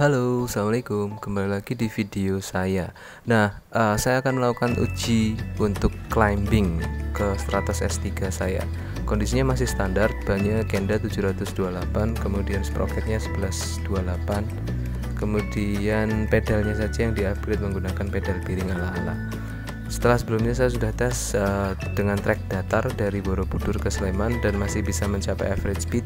Halo, assalamualaikum. Kembali lagi di video saya. Saya akan melakukan uji untuk climbing ke Stratos S3 saya. Kondisinya masih standar, bannya Kenda 728, kemudian sprocketnya 1128, kemudian pedalnya saja yang di-upgrade menggunakan pedal piring ala-ala. Setelah sebelumnya saya sudah tes dengan trek datar dari Borobudur ke Sleman dan masih bisa mencapai average speed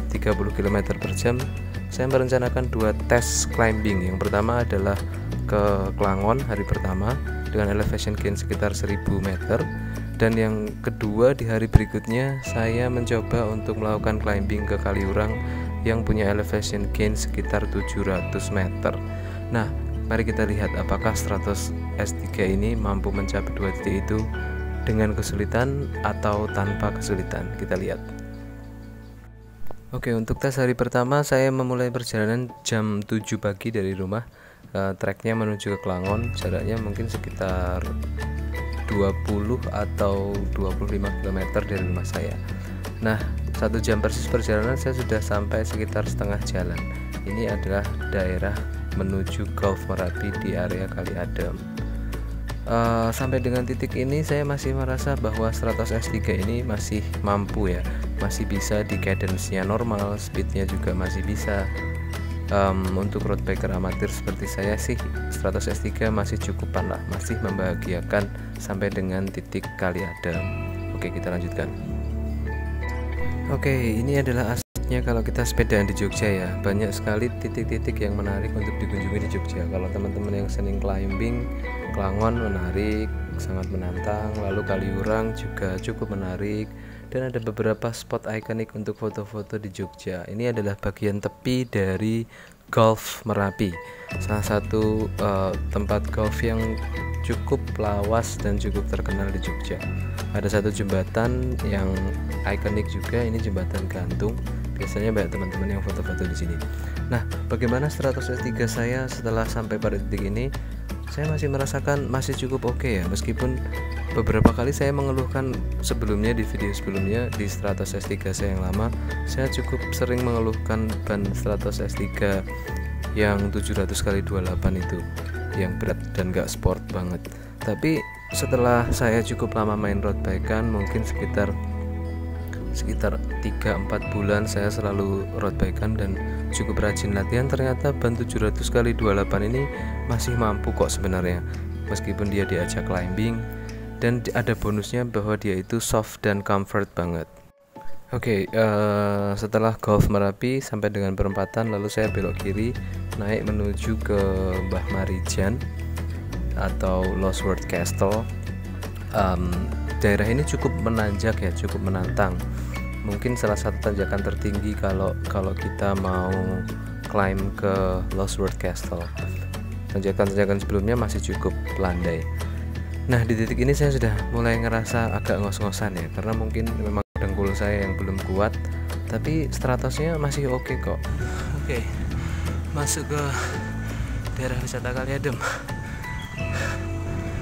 30 km per jam. Saya merencanakan dua tes climbing. Yang pertama adalah ke Klangon hari pertama dengan elevation gain sekitar 1000 meter, dan yang kedua di hari berikutnya saya mencoba untuk melakukan climbing ke Kaliurang yang punya elevation gain sekitar 700 meter. Nah, mari kita lihat apakah Stratos S3 ini mampu mencapai dua titik itu dengan kesulitan atau tanpa kesulitan. Kita lihat. Oke, untuk tes hari pertama saya memulai perjalanan jam 7 pagi dari rumah. Treknya menuju ke Klangon, jaraknya mungkin sekitar 20 atau 25 km dari rumah saya. Nah, 1 jam persis perjalanan saya sudah sampai sekitar setengah jalan. Ini adalah daerah menuju Golf Merapi di area Kali Adem. Sampai dengan titik ini saya masih merasa bahwa Stratos S3 ini masih mampu ya, masih bisa di cadence-nya normal, speednya juga masih bisa. Untuk road biker amatir seperti saya sih, Stratos S3 masih cukupan lah, masih membahagiakan sampai dengan titik Kali Adem. Oke, kita lanjutkan. Oke, ini adalah asiknya kalau kita sepedaan di Jogja ya. Banyak sekali titik-titik yang menarik untuk dikunjungi di Jogja. Kalau teman-teman yang sering climbing, Klangon menarik, sangat menantang. Lalu Kaliurang juga cukup menarik. Dan ada beberapa spot ikonik untuk foto-foto di Jogja. Ini adalah bagian tepi dari Golf Merapi, salah satu tempat golf yang cukup lawas dan cukup terkenal di Jogja. Ada satu jembatan yang ikonik juga, ini jembatan gantung. Biasanya banyak teman-teman yang foto-foto di sini. Nah, bagaimana Stratos S3 saya setelah sampai pada titik ini? Saya masih merasakan masih cukup oke ya, meskipun beberapa kali saya mengeluhkan sebelumnya di video sebelumnya di Stratos S3 saya yang lama, saya cukup sering mengeluhkan ban Stratos S3 yang 700x28 itu, yang berat dan gak sport banget. Tapi setelah saya cukup lama main road bikean, mungkin sekitar 3-4 bulan saya selalu road bikean dan cukup rajin latihan, ternyata ban 700x28 ini masih mampu kok sebenarnya, meskipun dia diajak climbing. Dan ada bonusnya bahwa dia itu soft dan comfort banget. Oke, setelah Golf Merapi sampai dengan perempatan, lalu saya belok kiri naik menuju ke Mbah Marijan atau Lost World Castle. Daerah ini cukup menanjak ya, cukup menantang. Mungkin salah satu tanjakan tertinggi kalau kita mau climb ke Lost World Castle. Tanjakan-tanjakan sebelumnya masih cukup landai. Nah, di titik ini saya sudah mulai ngerasa agak ngos-ngosan ya, karena mungkin memang dengkul saya yang belum kuat, tapi Stratosnya masih oke kok. Oke, masuk ke daerah wisata Kali Adem.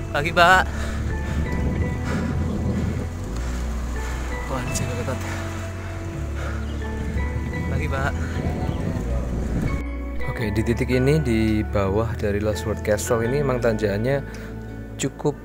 Pagi, Pak. Wah, jaga ketat. Pagi, Pak. Oke, di titik ini di bawah dari Lost World Castle ini memang tanjakannya cukup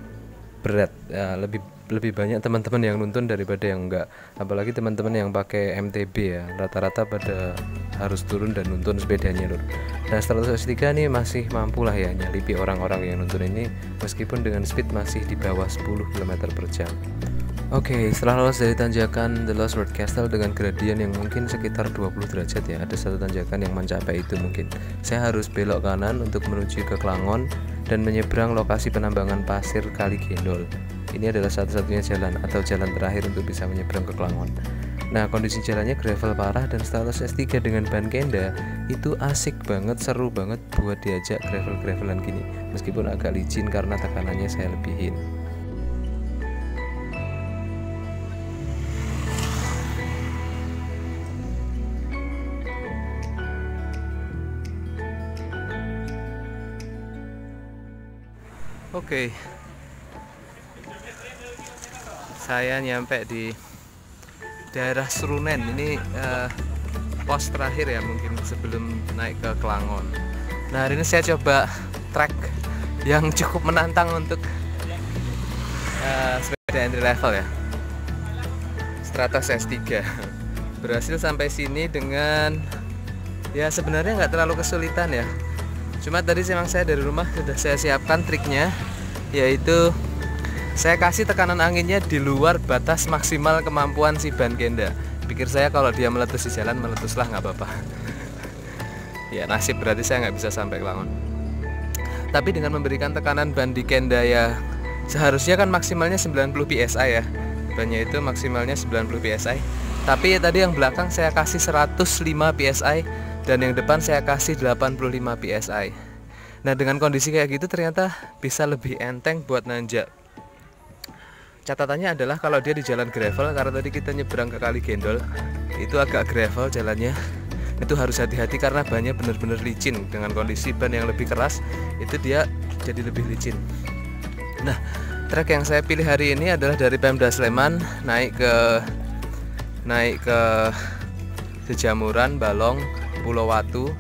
berat ya, lebih banyak teman-teman yang nuntun daripada yang enggak, apalagi teman-teman yang pakai MTB ya, rata-rata pada harus turun dan nuntun sepedanya lur. Nah, Stratos S3 ini masih mampu lah ya nyalipi orang-orang yang nuntun ini, meskipun dengan speed masih di bawah 10 km per jam. Oke, setelah lolos dari tanjakan The Lost World Castle dengan gradien yang mungkin sekitar 20 derajat ya, ada satu tanjakan yang mencapai itu mungkin. Saya harus belok kanan untuk menuju ke Klangon dan menyeberang lokasi penambangan pasir Kali Gendol. Ini adalah satu-satunya jalan atau jalan terakhir untuk bisa menyeberang ke Klangon. Nah, kondisi jalannya gravel parah dan Stratos S3 dengan ban Kenda itu asik banget, seru banget buat diajak gravel-gravelan gini, meskipun agak licin karena tekanannya saya lebihin. Oke, saya nyampe di daerah Srunen. Ini pos terakhir ya mungkin sebelum naik ke Klangon. Nah, hari ini saya coba trek yang cukup menantang untuk sepeda entry level ya, Stratos S3. Berhasil sampai sini dengan ya sebenarnya nggak terlalu kesulitan ya. Cuma tadi memang saya dari rumah sudah saya siapkan triknya, yaitu saya kasih tekanan anginnya di luar batas maksimal kemampuan si ban Kenda. Pikir saya kalau dia meletus di jalan, meletuslah nggak apa-apa. Ya nasib, berarti saya nggak bisa sampai Klangon. Tapi dengan memberikan tekanan ban di Kenda ya seharusnya kan maksimalnya 90 psi ya. Bannya itu maksimalnya 90 psi. Tapi ya, tadi yang belakang saya kasih 105 psi dan yang depan saya kasih 85 psi. Nah, dengan kondisi kayak gitu ternyata bisa lebih enteng buat nanjak. Catatannya adalah kalau dia di jalan gravel, karena tadi kita nyebrang ke Kali Gendol, itu agak gravel jalannya. Itu harus hati-hati karena bannya benar-benar licin. Dengan kondisi ban yang lebih keras, itu dia jadi lebih licin. Nah, trek yang saya pilih hari ini adalah dari Pemda Sleman naik ke Sejamuran, Balong, Pulau Watu,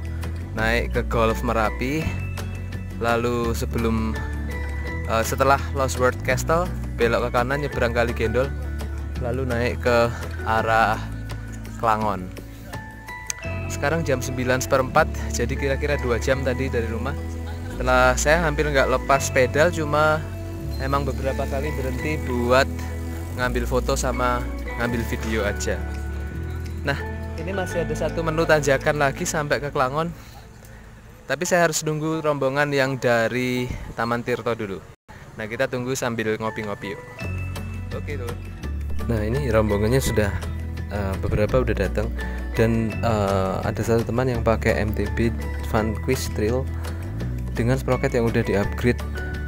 naik ke Golf Merapi, lalu setelah Lost World Castle belok ke kanan nyebrang Kali Gendol, lalu naik ke arah Klangon. Sekarang jam 9:04, jadi kira-kira 2 jam tadi dari rumah. Setelah saya hampir nggak lepas pedal, cuma emang beberapa kali berhenti buat ngambil foto sama ngambil video aja. Nah, ini masih ada satu menu tanjakan lagi sampai ke Klangon. Tapi saya harus nunggu rombongan yang dari Taman Tirto dulu. Nah, kita tunggu sambil ngopi-ngopi yuk. Oke tuh. Nah, ini rombongannya sudah beberapa udah datang dan ada satu teman yang pakai MTB Vanquish Trail dengan sprocket yang udah di-upgrade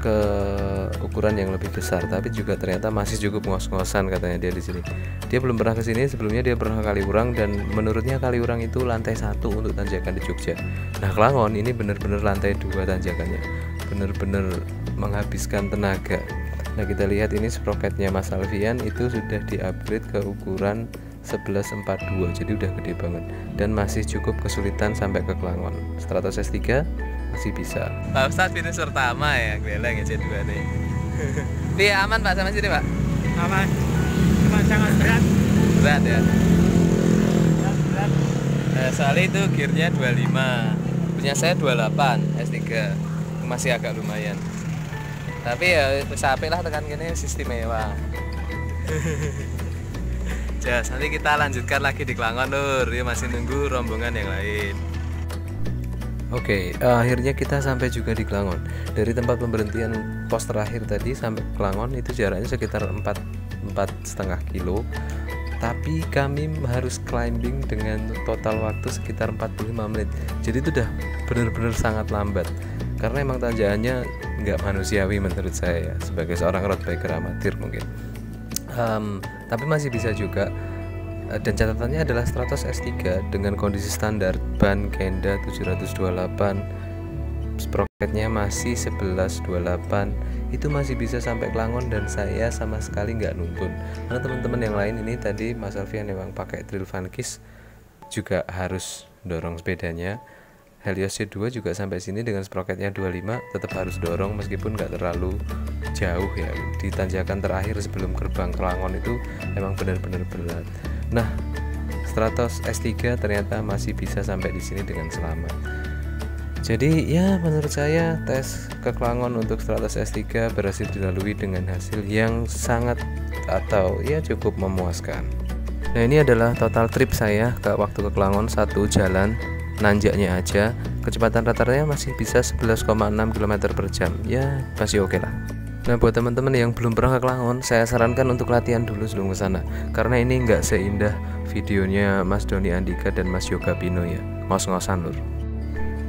ke ukuran yang lebih besar, tapi juga ternyata masih cukup ngos-ngosan katanya dia di sini. Dia belum pernah kesini, sebelumnya dia pernah Kaliurang dan menurutnya Kaliurang itu lantai 1 untuk tanjakan di Jogja. Nah, Klangon ini benar-benar lantai 2 tanjakannya, benar-benar menghabiskan tenaga. Nah, kita lihat ini sprocketnya Mas Alfian itu sudah di-upgrade ke ukuran 1142, jadi udah gede banget dan masih cukup kesulitan sampai ke Klangon. Stratos S3 masih bisa. Pak Ustadz finish pertama ya, geleng ya C2 nih. Iya aman Pak sama sini Pak? Aman, cuma sangat berat. Berat ya? Berat. Soalnya itu gearnya 25, punya saya 28 S3, masih agak lumayan. Tapi ya sampai lah tekan gini sistem mewah. Jas, nanti kita lanjutkan lagi di Klangon Lur, dia masih nunggu rombongan yang lain. Oke, akhirnya kita sampai juga di Klangon. Dari tempat pemberhentian pos terakhir tadi sampai Klangon itu jaraknya sekitar 4,5 kilo. Tapi kami harus climbing dengan total waktu sekitar 45 menit. Jadi itu udah benar-benar sangat lambat. Karena emang tanjakannya nggak manusiawi menurut saya ya, sebagai seorang road biker amatir mungkin. Tapi masih bisa juga. Dan catatannya adalah Stratos S3 dengan kondisi standar ban Kenda 728, sprocketnya masih 1128, itu masih bisa sampai Klangon dan saya sama sekali nggak nuntun. Karena teman-teman yang lain ini tadi Mas Alfian memang pakai Trail Vanquish juga harus dorong sepedanya. Helios C2 juga sampai sini dengan sprocketnya 25 tetap harus dorong meskipun nggak terlalu jauh ya. Di tanjakan terakhir sebelum gerbang Klangon itu emang benar-benar berat. Nah, Stratos S3 ternyata masih bisa sampai di sini dengan selamat. Jadi ya menurut saya tes ke Klangon untuk Stratos S3 berhasil dilalui dengan hasil yang sangat atau ya cukup memuaskan. Nah, ini adalah total trip saya waktu ke Klangon, satu jalan nanjaknya aja. Kecepatan rata-ratanya masih bisa 11,6 km per jam. Ya masih oke lah. Nah, buat teman-teman yang belum pernah ke Klangon, saya sarankan untuk latihan dulu sebelum ke sana. Karena ini nggak seindah videonya Mas Doni Andika dan Mas Yoga Pino ya. Ngos-ngosan lur.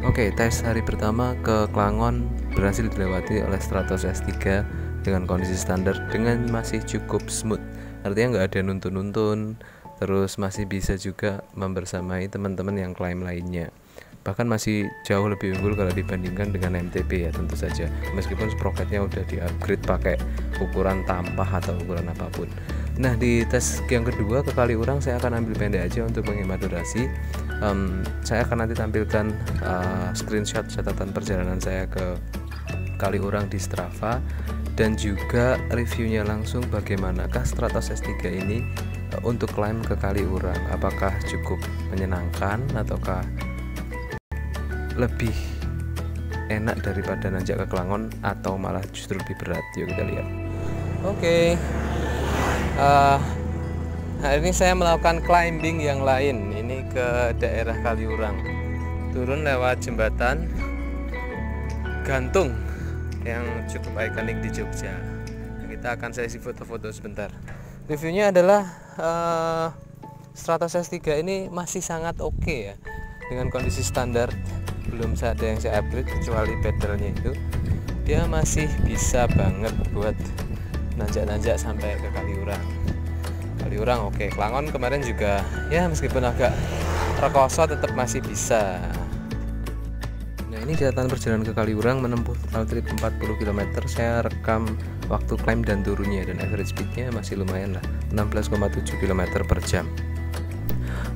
Oke, tes hari pertama ke Klangon berhasil dilewati oleh Stratos S3 dengan kondisi standar dengan masih cukup smooth. Artinya nggak ada nuntun-nuntun, terus masih bisa juga membersamai teman-teman yang climb lainnya. Bahkan masih jauh lebih unggul kalau dibandingkan dengan MTB ya tentu saja, meskipun sprocketnya udah di-upgrade pakai ukuran tampah atau ukuran apapun. Nah, di tes yang kedua ke Kaliurang saya akan ambil pendek aja untuk menghemat durasi. Saya akan nanti tampilkan screenshot catatan perjalanan saya ke Kaliurang di Strava, dan juga reviewnya langsung bagaimanakah Stratos S3 ini untuk climb ke Kaliurang, apakah cukup menyenangkan ataukah lebih enak daripada nanjak ke Klangon atau malah justru lebih berat. Yuk kita lihat. Oke. Hari ini saya melakukan climbing yang lain, ini ke daerah Kaliurang, turun lewat jembatan gantung yang cukup ikonik di Jogja. Kita akan sesi foto-foto sebentar. Reviewnya adalah Stratos S3 ini masih sangat oke ya, dengan kondisi standar, belum ada yang saya upgrade kecuali pedalnya itu. Dia masih bisa banget buat nanjak-nanjak sampai ke Kaliurang. Kaliurang oke. Klangon kemarin juga ya meskipun agak rekoso tetap masih bisa. Ini catatan perjalanan ke Kaliurang menempuh total trip 40 km. Saya rekam waktu climb dan turunnya, dan average speednya masih lumayan lah, 16,7 km per jam.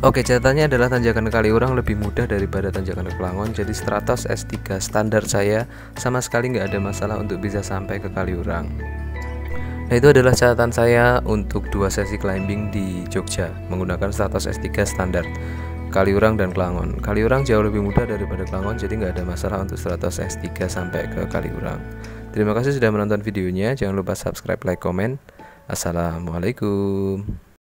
Oke, catatannya adalah tanjakan ke Kaliurang lebih mudah daripada tanjakan ke Klangon. Jadi Stratos S3 standar saya sama sekali nggak ada masalah untuk bisa sampai ke Kaliurang. Nah, itu adalah catatan saya untuk 2 sesi climbing di Jogja menggunakan Stratos S3 standar, Kaliurang dan Klangon. Kaliurang jauh lebih mudah daripada Klangon, jadi nggak ada masalah untuk Stratos S3 sampai ke Kaliurang. Terima kasih sudah menonton videonya. Jangan lupa subscribe, like, komen. Assalamualaikum.